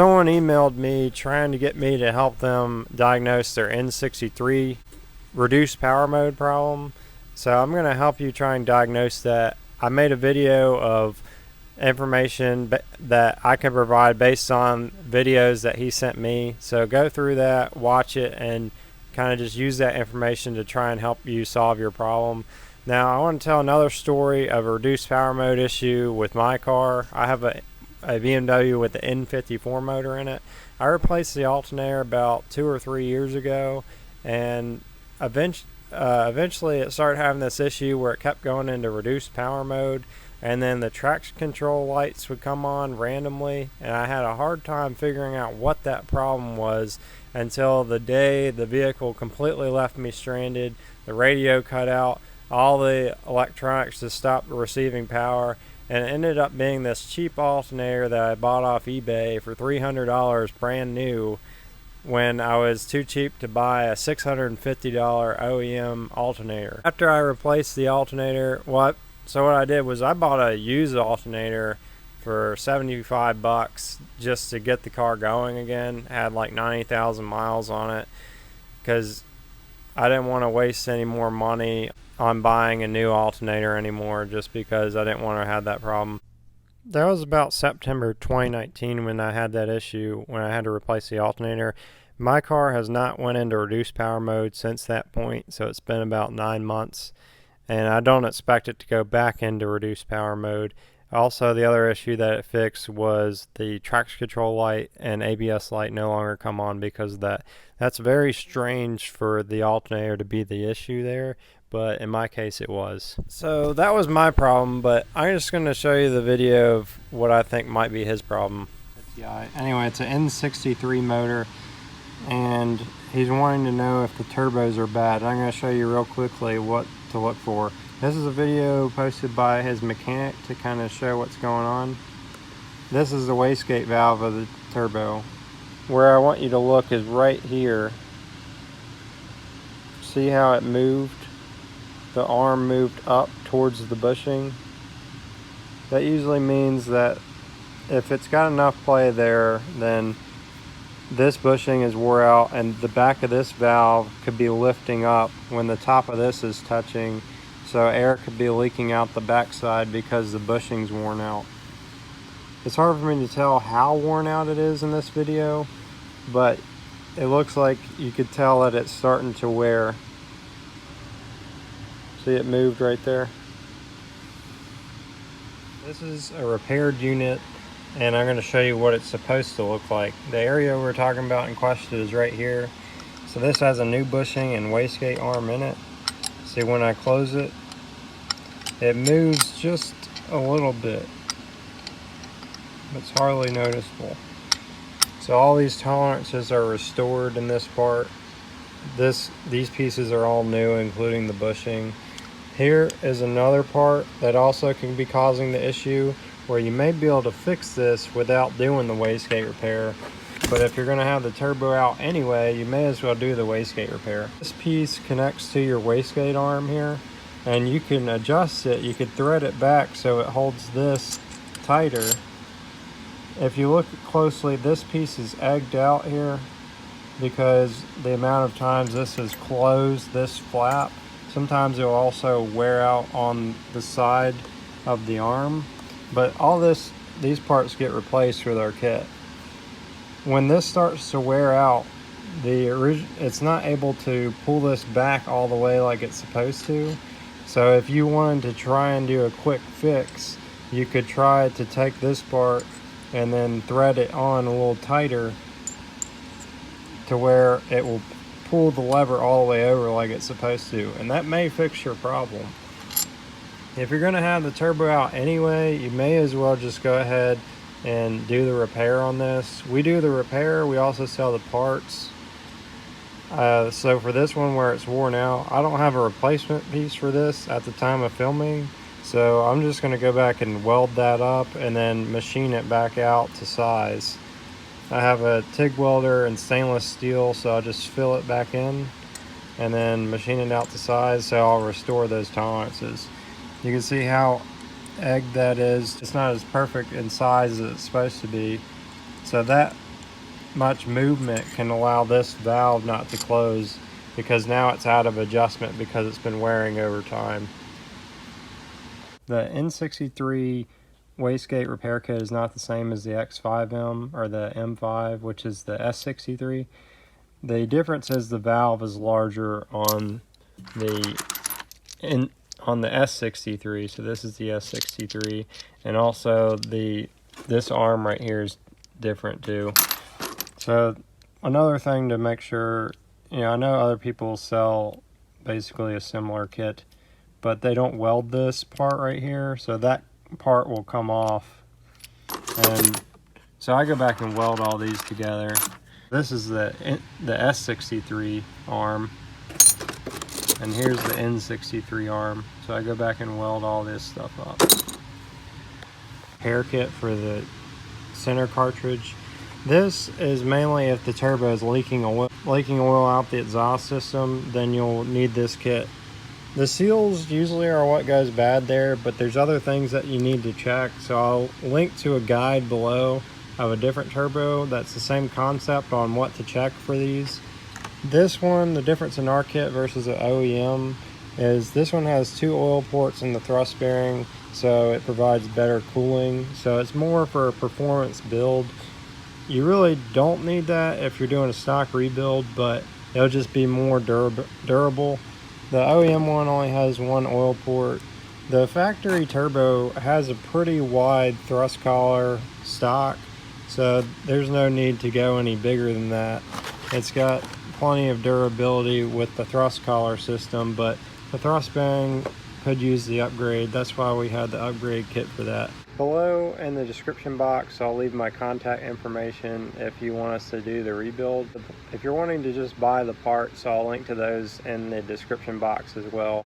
Someone emailed me trying to get me to help them diagnose their N63 reduced power mode problem. So I'm going to help you try and diagnose that. I made a video of information that I can provide based on videos that he sent me. So go through that, watch it, and kind of just use that information to try and help you solve your problem. Now I want to tell another story of a reduced power mode issue with my car. I have a BMW with the N54 motor in it. I replaced the alternator about 2 or 3 years ago, and eventually it started having this issue where it kept going into reduced power mode, and then the traction control lights would come on randomly, and I had a hard time figuring out what that problem was until the day the vehicle completely left me stranded. The radio cut out, all the electronics just stopped receiving power, and it ended up being this cheap alternator that I bought off eBay for $300 brand new, when I was too cheap to buy a $650 OEM alternator. After I replaced the alternator, what I did was I bought a used alternator for $75 just to get the car going again. It had like 90,000 miles on it, because I didn't want to waste any more money on buying a new alternator anymore, just because I didn't want to have that problem. That was about September 2019 when I had that issue, when I had to replace the alternator. My car has not went into reduced power mode since that point, so it's been about 9 months, and I don't expect it to go back into reduced power mode. Also, the other issue that it fixed was the traction control light and ABS light no longer come on because of that. That's very strange for the alternator to be the issue there, but in my case it was. So that was my problem, but I'm just going to show you the video of what I think might be his problem. Anyway, it's an N63 motor, and he's wanting to know if the turbos are bad. I'm going to show you real quickly what to look for. This is a video posted by his mechanic to kind of show what's going on. This is the wastegate valve of the turbo. Where I want you to look is right here. See how it moved? The arm moved up towards the bushing. That usually means that if it's got enough play there, then this bushing is wore out, and the back of this valve could be lifting up when the top of this is touching, so air could be leaking out the backside because the bushing's worn out. It's hard for me to tell how worn out it is in this video, but it looks like you could tell that it's starting to wear. See, it moved right there. This is a repaired unit, and I'm going to show you what it's supposed to look like. The area we're talking about in question is right here. So this has a new bushing and wastegate arm in it. See, when I close it, it moves just a little bit. It's hardly noticeable. So all these tolerances are restored in this part. These pieces are all new, including the bushing. Here is another part that also can be causing the issue, where you may be able to fix this without doing the wastegate repair. But if you're going to have the turbo out anyway, you may as well do the wastegate repair. This piece connects to your wastegate arm here, and you can adjust it. You could thread it back so it holds this tighter. If you look closely, this piece is egged out here because the amount of times this is closed, this flap. Sometimes it will also wear out on the side of the arm, but all these parts get replaced with our kit. When this starts to wear out, it's not able to pull this back all the way like it's supposed to. So if you wanted to try and do a quick fix, you could try to take this part and then thread it on a little tighter to where it will pull the lever all the way over like it's supposed to, and that may fix your problem. If you're going to have the turbo out anyway, you may as well just go ahead and do the repair on this. We do the repair, we also sell the parts. So for this one where it's worn out, I don't have a replacement piece for this at the time of filming, so I'm just going to go back and weld that up and then machine it back out to size. I have a TIG welder and stainless steel, so I'll just fill it back in and then machine it out to size, so I'll restore those tolerances. You can see how egged that is. It's not as perfect in size as it's supposed to be. So that much movement can allow this valve not to close, because now it's out of adjustment because it's been wearing over time. The N63 wastegate repair kit is not the same as the X5M or the M5, which is the S63. The difference is the valve is larger on the S63, so this is the S63, and also this arm right here is different too. So another thing to make sure, I know other people sell basically a similar kit, but they don't weld this part right here, so that part will come off. And so I go back and weld all these together. This is the S63 arm, and here's the N63 arm. So I go back and weld all this stuff up. Repair kit for the center cartridge. This is mainly if the turbo is leaking oil out the exhaust system, then you'll need this kit. The seals usually are what goes bad there, but there's other things that you need to check. So I'll link to a guide below of a different turbo that's the same concept on what to check for these. This one, the difference in our kit versus an OEM is this one has 2 oil ports in the thrust bearing, so it provides better cooling. So it's more for a performance build. You really don't need that if you're doing a stock rebuild, but it'll just be more durable. The OEM one only has 1 oil port. The factory turbo has a pretty wide thrust collar stock, so there's no need to go any bigger than that. It's got plenty of durability with the thrust collar system, but the thrust bearing could use the upgrade. That's why we had the upgrade kit for that. Below in the description box, I'll leave my contact information if you want us to do the rebuild. If you're wanting to just buy the parts, I'll link to those in the description box as well.